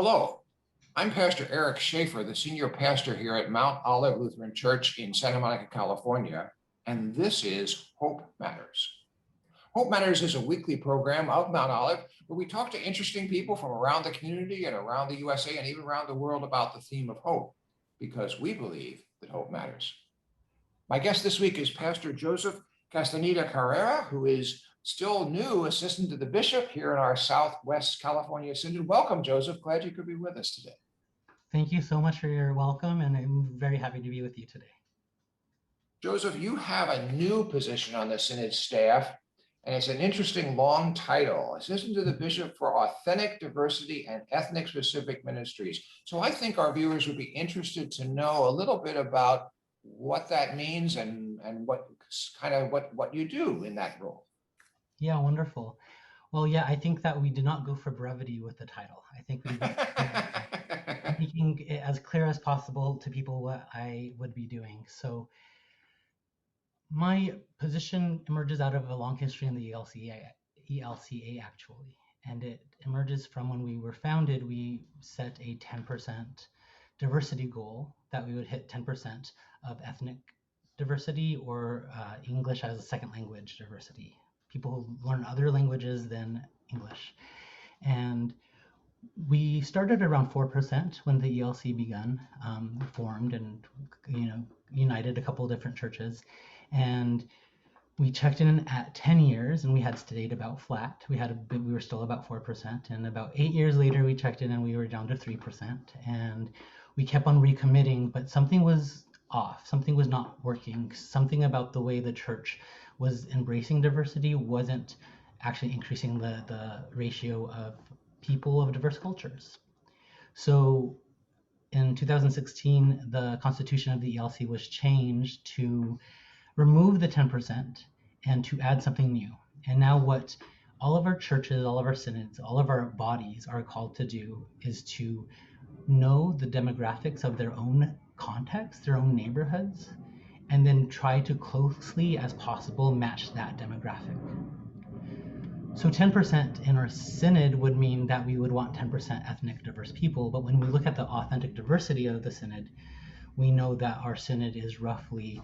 Hello, I'm Pastor Eric Shafer, the senior pastor here at Mount Olive Lutheran Church in Santa Monica, California, and this is Hope Matters. Hope Matters is a weekly program of Mount Olive where we talk to interesting people from around the community and around the USA and even around the world about the theme of hope, because we believe that hope matters. My guest this week is Pastor Joseph Casteneda Carrera, who is still new assistant to the bishop here in our Southwest California Synod. Welcome, Joseph. Glad you could be with us today. Thank you so much for your welcome, and I'm very happy to be with you today. Joseph, you have a new position on the Synod staff, and it's an interesting long title, Assistant to the Bishop for Authentic Diversity and Ethnic-Specific Ministries. So I think our viewers would be interested to know a little bit about what that means and what you do in that role. Yeah, wonderful. Well, yeah, I think that we did not go for brevity with the title. I think we making it as clear as possible to people what I would be doing. So my position emerges out of a long history in the ELCA actually, and it emerges from when we were founded. We set a 10% diversity goal, that we would hit 10% of ethnic diversity or English as a second language diversity. People who learn other languages than English. And we started around 4% when the ELC begun, formed and united a couple of different churches. And we checked in at 10 years and we had stayed about flat. We were still about 4%. And about 8 years later, we checked in and we were down to 3%. And we kept on recommitting, but something was off. Something was not working. Something about the way the church was embracing diversity wasn't actually increasing the ratio of people of diverse cultures. So in 2016, the constitution of the ELC was changed to remove the 10% and to add something new. And now what all of our churches, all of our synods, all of our bodies are called to do is to know the demographics of their own context, their own neighborhoods, and then try to closely as possible match that demographic. So 10% in our synod would mean that we would want 10% ethnic diverse people, but when we look at the authentic diversity of the synod, we know that our synod is roughly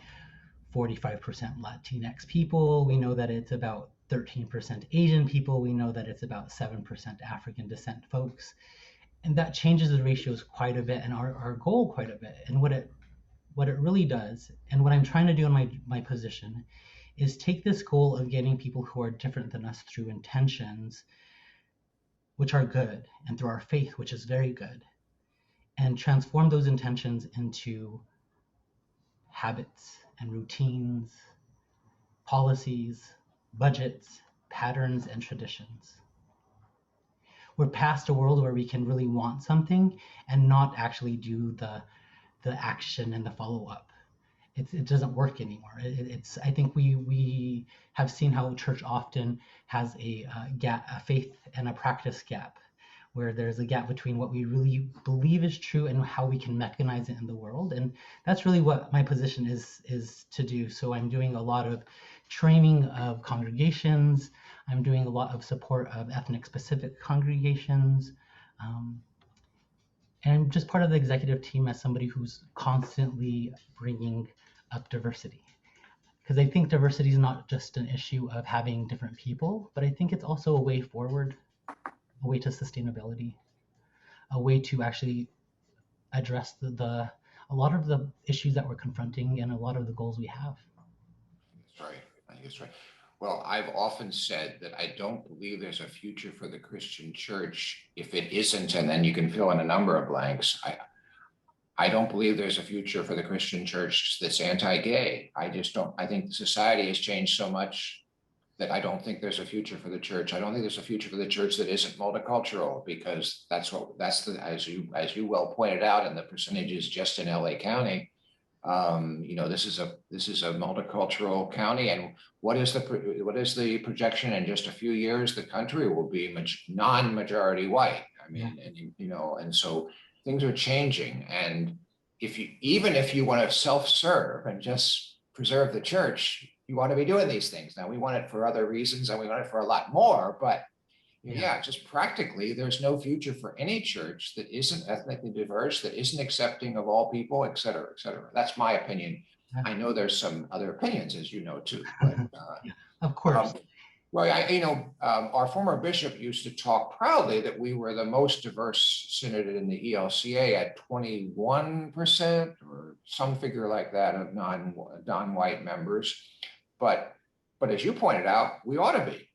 45% Latinx people. We know that it's about 13% Asian people. We know that it's about 7% African descent folks. And that changes the ratios quite a bit and our goal quite a bit. And what it really does, and what I'm trying to do in my position, is take this goal of getting people who are different than us through intentions, which are good, and through our faith, which is very good, and transform those intentions into habits and routines, policies, budgets, patterns, and traditions. We're past a world where we can really want something and not actually do the action and the follow-up. It doesn't work anymore. I think we have seen how church often has a gap, a faith and a practice gap, where there's a gap between what we really believe is true and how we can mechanize it in the world. And that's really what my position is to do. So I'm doing a lot of training of congregations. I'm doing a lot of support of ethnic specific congregations. And I'm just part of the executive team as somebody who's constantly bringing up diversity. Because I think diversity is not just an issue of having different people, but I think it's also a way forward, a way to sustainability, a way to actually address a lot of the issues that we're confronting and a lot of the goals we have. That's right. I think that's right. Well, I've often said that I don't believe there's a future for the Christian church if it isn't, and then you can fill in a number of blanks. I don't believe there's a future for the Christian church that's anti-gay. I just don't. I think society has changed so much that I don't think there's a future for the church. I don't think there's a future for the church that isn't multicultural, because as you well pointed out, and the percentages just in LA County, this is a multicultural county, and what is the projection in just a few years? The country will be non-majority white. I mean, and so things are changing. And even if you want to self-serve and just preserve the church, you want to be doing these things. Now, we want it for other reasons, and we want it for a lot more, but Yeah, just practically, there's no future for any church that isn't ethnically diverse, that isn't accepting of all people, et cetera, et cetera. That's my opinion. I know there's some other opinions, as you know, too, but Yeah, of course. well, our former bishop used to talk proudly that we were the most diverse synod in the ELCA at 21% or some figure like that of non-white members. But as you pointed out, we ought to be.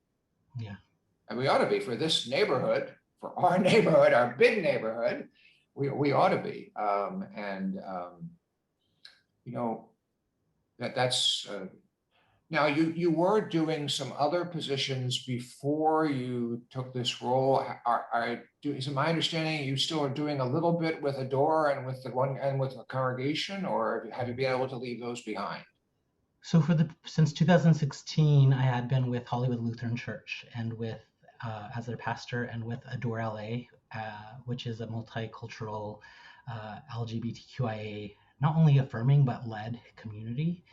Yeah. And we ought to be for this neighborhood, for our neighborhood, our big neighborhood. We ought to be. That's now you were doing some other positions before you took this role. Is it my understanding you still are doing a little bit with Adore and with the congregation, or have you been able to leave those behind? So since 2016, I had been with Hollywood Lutheran Church and with as their pastor, and with Adore LA, which is a multicultural LGBTQIA not only affirming but led community.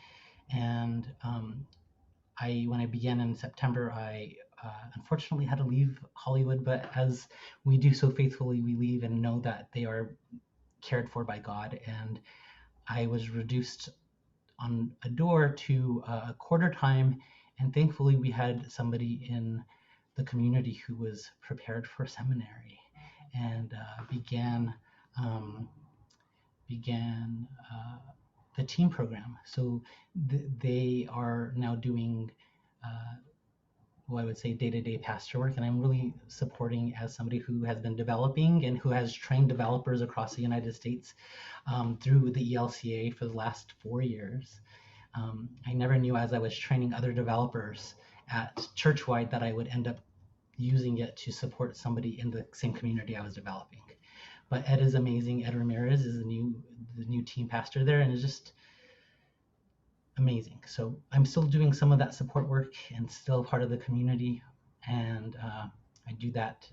And when I began in September, I unfortunately had to leave Hollywood, but as we do so faithfully, we leave and know that they are cared for by God. And I was reduced on Adore to a quarter time, and thankfully we had somebody in the community who was prepared for seminary and began the team program. So they are now doing I would say day-to-day pastor work, and I'm really supporting as somebody who has been developing and who has trained developers across the United States through the ELCA for the last 4 years. I never knew as I was training other developers at Churchwide that I would end up using it to support somebody in the same community I was developing. But Ed is amazing. Ed Ramirez is the new team pastor there, and it's just amazing. So I'm still doing some of that support work and still part of the community, and I do that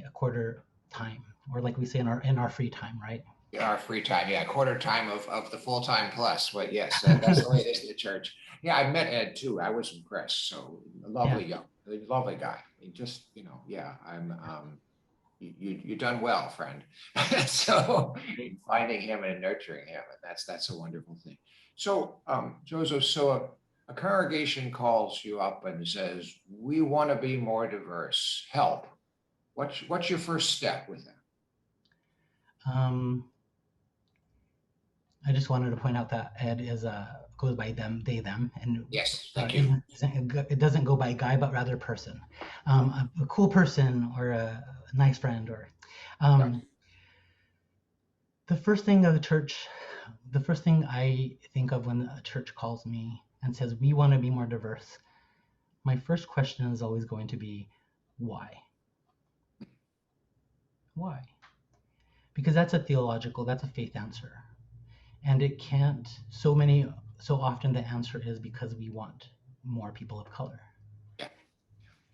a quarter time, or like we say in our free time, right? Our free time, yeah, quarter time of the full time plus. But yes, that's the way it is in the church. Yeah, I met Ed too. I was impressed. So lovely guy. Just you done well, friend. So finding him and nurturing him, and that's a wonderful thing. So Joseph, so a congregation calls you up and says, we want to be more diverse. Help. What's your first step with that? I just wanted to point out that Ed goes by them, they, them, and yes, thank you. It doesn't go by guy, but rather person. A cool person or a nice friend, or the first thing I think of when a church calls me and says we want to be more diverse, my first question is always going to be why? Why? Because that's a faith answer. And it can't, so often the answer is because we want more people of color. Yeah.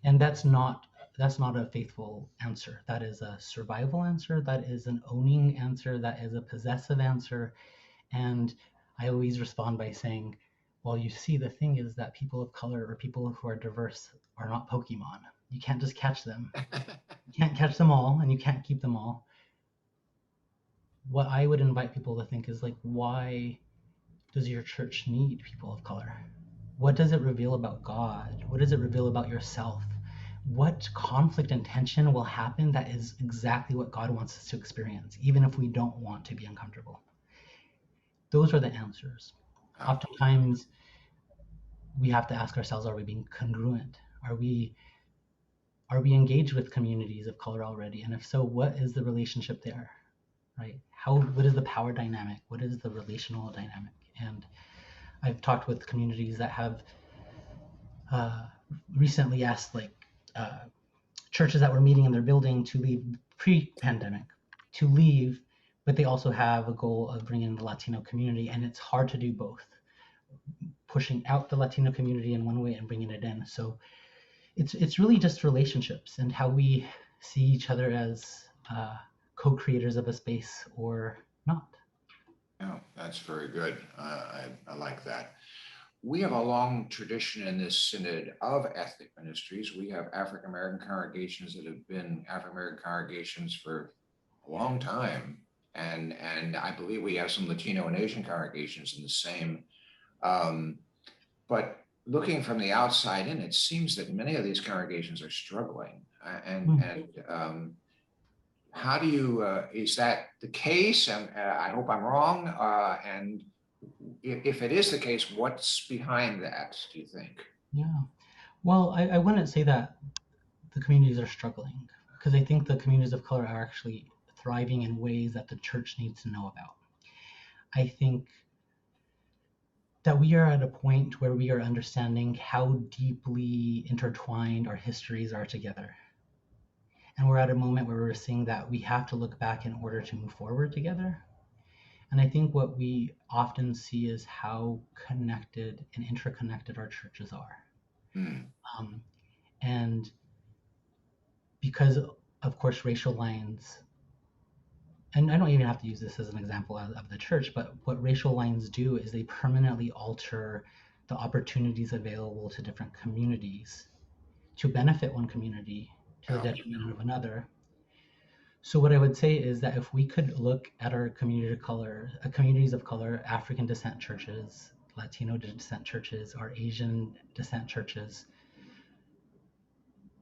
And that's not a faithful answer. That is a survival answer. That is an owning answer. That is a possessive answer. And I always respond by saying, well, you see, the thing is that people of color or people who are diverse are not Pokemon. You can't just catch them. You can't catch them all, and you can't keep them all. What I would invite people to think is like, why does your church need people of color? What does it reveal about God? What does it reveal about yourself? What conflict and tension will happen that is exactly what God wants us to experience, even if we don't want to be uncomfortable? Those are the answers. Oftentimes, we have to ask ourselves, are we being congruent? Are we engaged with communities of color already? And if so, what is the relationship there? Right? What is the power dynamic? What is the relational dynamic? And I've talked with communities that have recently asked churches that were meeting in their building to leave pre-pandemic, to leave, but they also have a goal of bringing in the Latino community, and it's hard to do both, pushing out the Latino community in one way and bringing it in. So it's really just relationships and how we see each other as co-creators of a space or not. Oh, that's very good. I like that. we have a long tradition in this synod of ethnic ministries. We have African American congregations that have been African American congregations for a long time, and I believe we have some Latino and Asian congregations in the same. But looking from the outside in, it seems that many of these congregations are struggling. How do you, is that the case? And I hope I'm wrong. And if it is the case, what's behind that, do you think? Yeah. Well, I wouldn't say that the communities are struggling, because I think the communities of color are actually thriving in ways that the church needs to know about. I think that we are at a point where we are understanding how deeply intertwined our histories are together. And we're at a moment where we're seeing that we have to look back in order to move forward together. And I think what we often see is how connected and interconnected our churches are. And because, of course, racial lines, and I don't even have to use this as an example of the church, but what racial lines do is they permanently alter the opportunities available to different communities to benefit one community to the detriment of another. So what I would say is that if we could look at our communities of color, African descent churches, Latino descent churches, or Asian descent churches,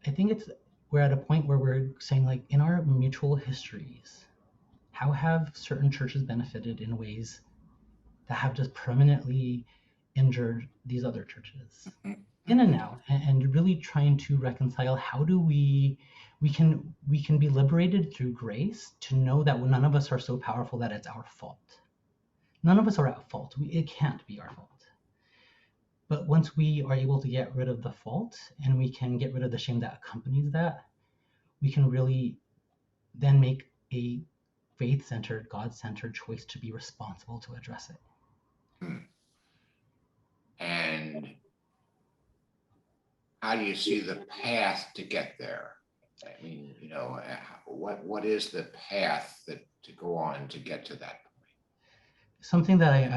I think we're at a point where we're saying, like, in our mutual histories, how have certain churches benefited in ways that have just permanently injured these other churches in and out, and really trying to reconcile how do we can be liberated through grace to know that none of us are so powerful that it's our fault. None of us are at fault. It can't be our fault. But once we are able to get rid of the fault and we can get rid of the shame that accompanies that, we can really then make a faith-centered, God-centered choice to be responsible to address it. And how do you see the path to get there? I mean, what is the path to go on to get to that point? Something that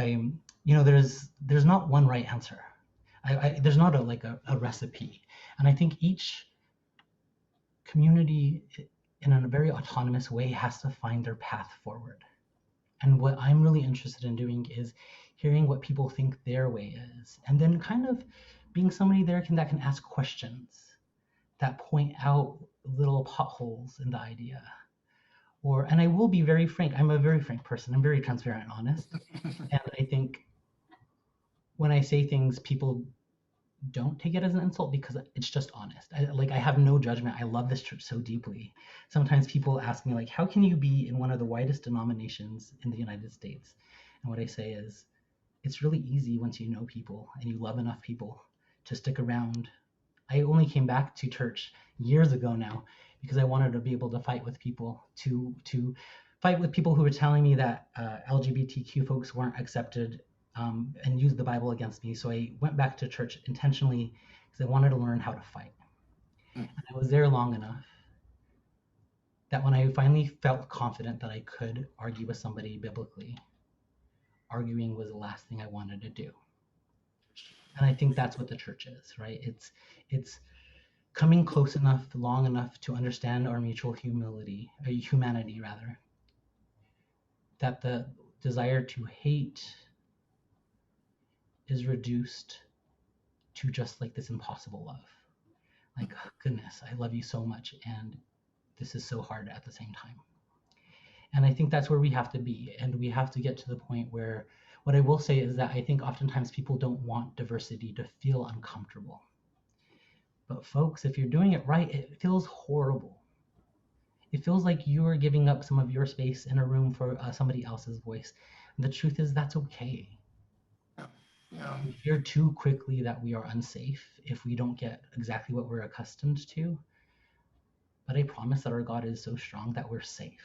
there's not one right answer. There's not a recipe. And I think each community in a very autonomous way has to find their path forward. And what I'm really interested in doing is hearing what people think their way is, and then kind of being somebody there that can ask questions that point out little potholes in the idea. And I will be very frank. I'm a very frank person. I'm very transparent and honest. And I think when I say things, people don't take it as an insult because it's just honest. I have no judgment. I love this church so deeply. Sometimes people ask me, like, how can you be in one of the widest denominations in the United States? And what I say is, it's really easy once you know people and you love enough people to stick around. I only came back to church years ago now because I wanted to be able to fight with people, to fight with people who were telling me that LGBTQ folks weren't accepted and used the Bible against me. So I went back to church intentionally because I wanted to learn how to fight. And I was there long enough that when I finally felt confident that I could argue with somebody biblically, arguing was the last thing I wanted to do. And I think that's what the church is, right? It's coming close enough, long enough to understand our mutual humanity, that the desire to hate is reduced to just like this impossible love. Like, goodness, I love you so much, and this is so hard at the same time. And I think that's where we have to be. And we have to get to the point where, what I will say is that I think oftentimes people don't want diversity to feel uncomfortable. But folks, if you're doing it right, it feels horrible. It feels like you're giving up some of your space in a room for somebody else's voice. And the truth is that's okay. We fear too quickly that we are unsafe if we don't get exactly what we're accustomed to. But I promise that our God is so strong that we're safe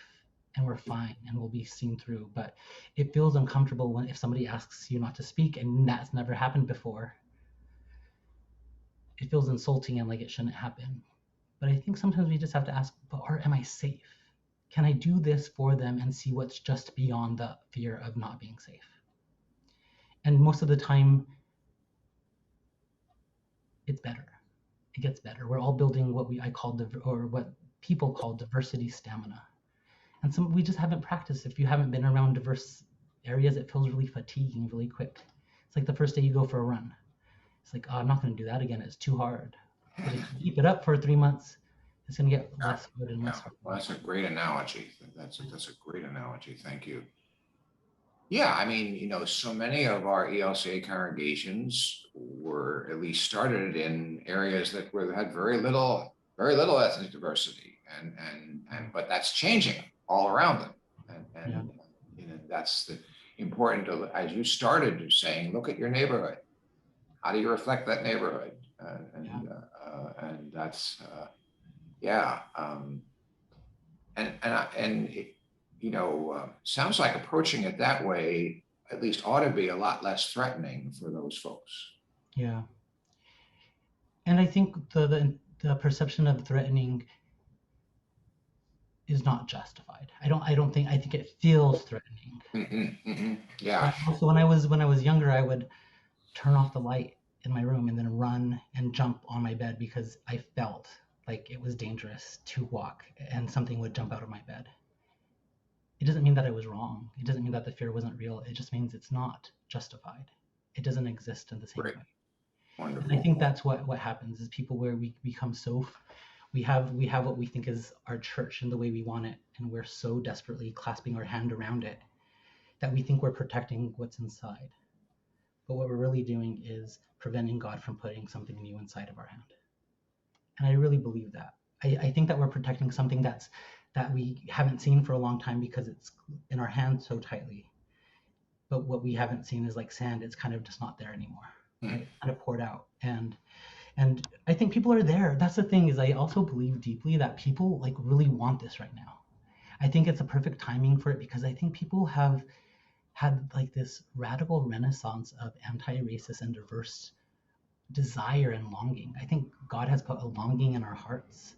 and we're fine and we'll be seen through. But it feels uncomfortable if somebody asks you not to speak and that's never happened before. It feels insulting and like it shouldn't happen. But I think sometimes we just have to ask, but am I safe? Can I do this for them and see what's just beyond the fear of not being safe? And most of the time, it's better. It gets better. We're all building what what people call diversity stamina. And we just haven't practiced. If you haven't been around diverse areas, it feels really fatiguing really quick. It's like the first day you go for a run. It's like, oh, I'm not going to do that again. It's too hard. But if you keep it up for 3 months, it's going to get less hard and less hard. Well, that's a great analogy. That's a great analogy. Thank you. Yeah, I mean, so many of our ELCA congregations were at least started in areas that had very little ethnic diversity, but that's changing all around them, and that's the important. As you started saying, look at your neighborhood. How do you reflect that neighborhood? And that's yeah. Sounds like approaching it that way at least ought to be a lot less threatening for those folks. Yeah. And I think the perception of threatening is not justified. I think it feels threatening. Yeah. Also, when I was younger, I would turn off the light in my room and then run and jump on my bed because I felt like it was dangerous to walk and something would jump out of my bed. It doesn't mean that I was wrong. It doesn't mean that the fear wasn't real. It just means it's not justified. It doesn't exist in the same way. Wonderful. And I think that's what happens is people where we become so, we have what we think is our church and the way we want it, and we're so desperately clasping our hand around it that we think we're protecting what's inside. But what we're really doing is preventing God from putting something new inside of our hand. And I really believe that. I think that we're protecting something that we haven't seen for a long time because it's in our hands so tightly. But what we haven't seen is like sand. It's kind of just not there anymore. Right? It's kind of poured out. And I think people are there. That's the thing is I also believe deeply that people like really want this right now. I think it's a perfect timing for it because I think people have had like this radical renaissance of anti-racist and diverse desire and longing. I think God has put a longing in our hearts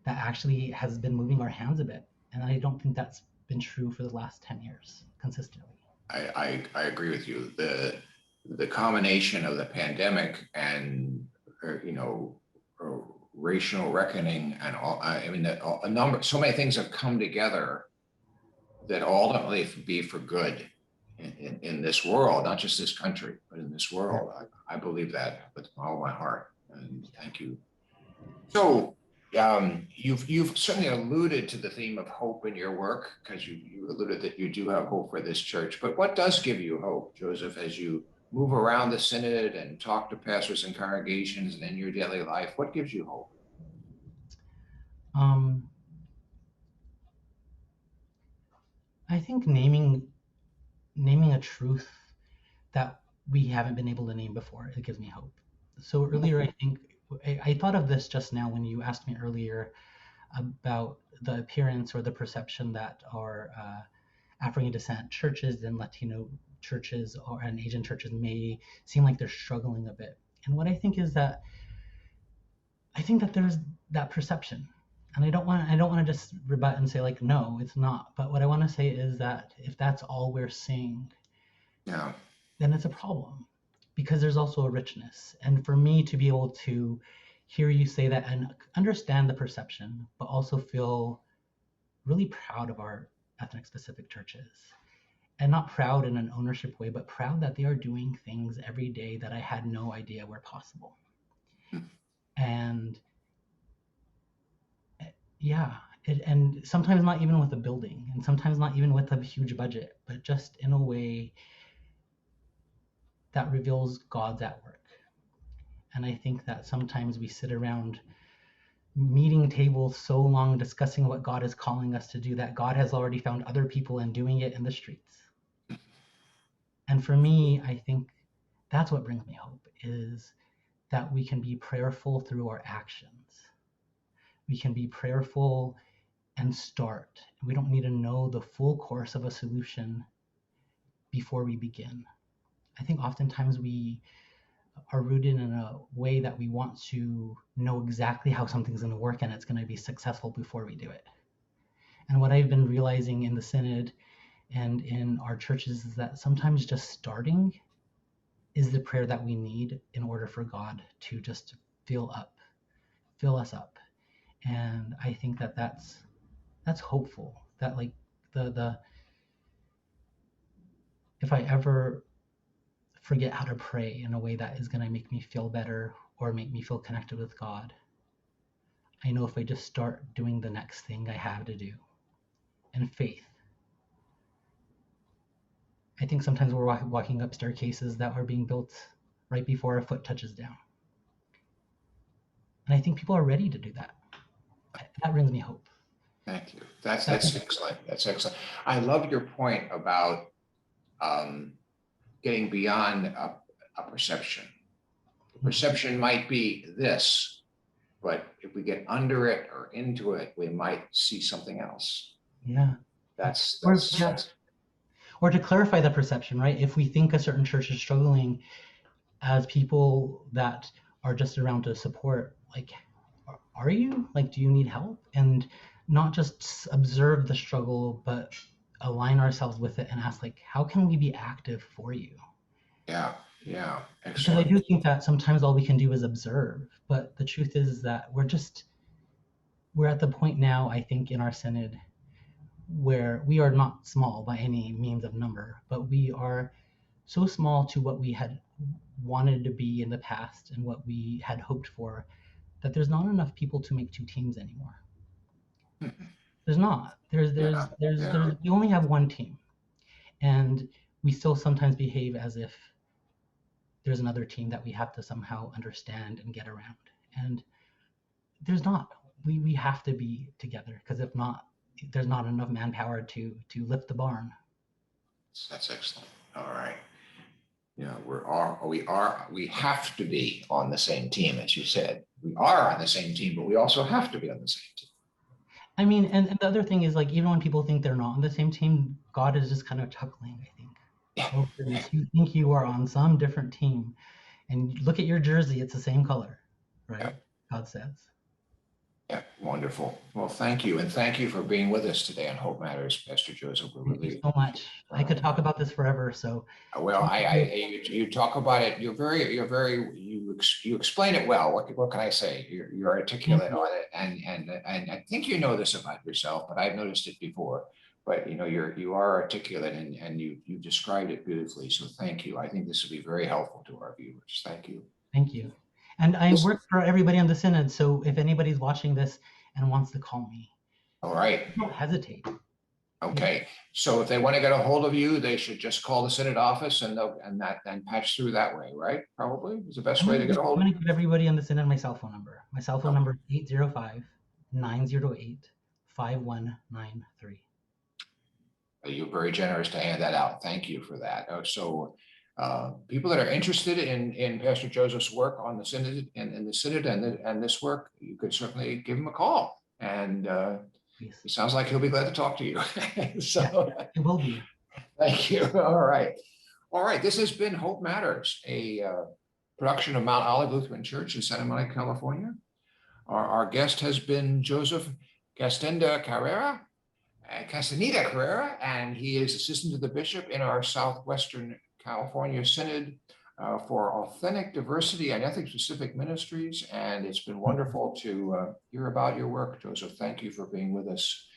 that actually has been moving our hands a bit. And I don't think that's been true for the last 10 years consistently. I agree with you. The combination of the pandemic and, racial reckoning and all, so many things have come together that ultimately be for good in this world, not just this country, but in this world. I believe that with all my heart. And thank you. So you've certainly alluded to the theme of hope in your work because you alluded that you do have hope for this church. But what does give you hope, Joseph, as you move around the Synod and talk to pastors and congregations and in your daily life? What gives you hope? I think naming a truth that we haven't been able to name before, it gives me hope. So earlier, I think I thought of this just now when you asked me earlier about the appearance or the perception that our African descent churches and Latino churches and Asian churches may seem like they're struggling a bit. And what I think is that I think that there's that perception. And I don't want to just rebut and say like, no, it's not. But what I want to say is that if that's all we're seeing, then it's a problem because there's also a richness. And for me to be able to hear you say that and understand the perception, but also feel really proud of our ethnic specific churches, and not proud in an ownership way, but proud that they are doing things every day that I had no idea were possible. And and sometimes not even with a building, and sometimes not even with a huge budget, but just in a way that reveals God's at work. And I think that sometimes we sit around meeting tables so long discussing what God is calling us to do that God has already found other people and doing it in the streets. And for me, I think that's what brings me hope, is that we can be prayerful through our actions. We can be prayerful and start. We don't need to know the full course of a solution before we begin. I think oftentimes we are rooted in a way that we want to know exactly how something's going to work and it's going to be successful before we do it. And what I've been realizing in the Synod and in our churches is that sometimes just starting is the prayer that we need in order for God to just fill us up. And I think that that's hopeful, that like the if I ever forget how to pray in a way that is going to make me feel better or make me feel connected with God, I know if I just start doing the next thing I have to do in faith. I think sometimes we're walking up staircases that are being built right before our foot touches down. And I think people are ready to do that. That brings me hope. Thank you. That's excellent. That's excellent. I love your point about getting beyond a perception. The perception might be this, but if we get under it or into it, we might see something else. Yeah. Or to clarify the perception, right? If we think a certain church is struggling, as people that are just around to support, like, are you? Like, do you need help? And not just observe the struggle, but align ourselves with it and ask, like, how can we be active for you? Yeah, excellent. Because I do think that sometimes all we can do is observe, but the truth is that we're at the point now, I think, in our synod where we are not small by any means of number, but we are so small to what we had wanted to be in the past and what we had hoped for, that there's not enough people to make two teams anymore. There's not. We only have one team, and we still sometimes behave as if there's another team that we have to somehow understand and get around. And there's not. We have to be together, because if not, there's not enough manpower to lift the barn. That's excellent. All right. Yeah, we have to be on the same team, as you said. We are on the same team, but we also have to be on the same team. I mean, and the other thing is, like, even when people think they're not on the same team, God is just kind of chuckling, I think. Yeah. You think you are on some different team, and look at your jersey, it's the same color, right? Yeah. God says. Yeah, wonderful. Well, thank you. And thank you for being with us today on Hope Matters, Pastor Joseph. Thank you so much. I could talk about this forever. So. Well, you talk about it. You explain it well. What can I say? You're articulate on it, and I think you know this about yourself, but I've noticed it before. But you are articulate, and you described it beautifully. So thank you. I think this will be very helpful to our viewers. Thank you. Thank you. And I work for everybody on the Synod, so if anybody's watching this and wants to call me, all right, don't hesitate. Okay, so if they want to get a hold of you, they should just call the Synod office and patch through that way, right? Probably is the best way to get a hold of you. I'm going to give everybody on the Synod my cell phone number. My cell phone number is 805-908-5193. You're very generous to hand that out. Thank you for that. So people that are interested in Pastor Joseph's work on the Synod and the Synod and this work, you could certainly give him a call. And it sounds like he'll be glad to talk to you. So yeah, it will be. Thank you. All right. This has been Hope Matters, a production of Mount Olive Lutheran Church in Santa Monica, California. Our guest has been Joseph Casteneda Carrera, and he is assistant to the bishop in our Southwestern California Synod for Authentic Diversity and Ethics-Specific Ministries. And it's been wonderful to hear about your work, Joseph. Thank you for being with us.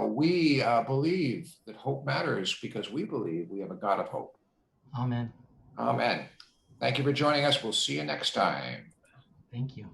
We believe that hope matters because we believe we have a God of hope. Amen. Amen. Thank you for joining us. We'll see you next time. Thank you.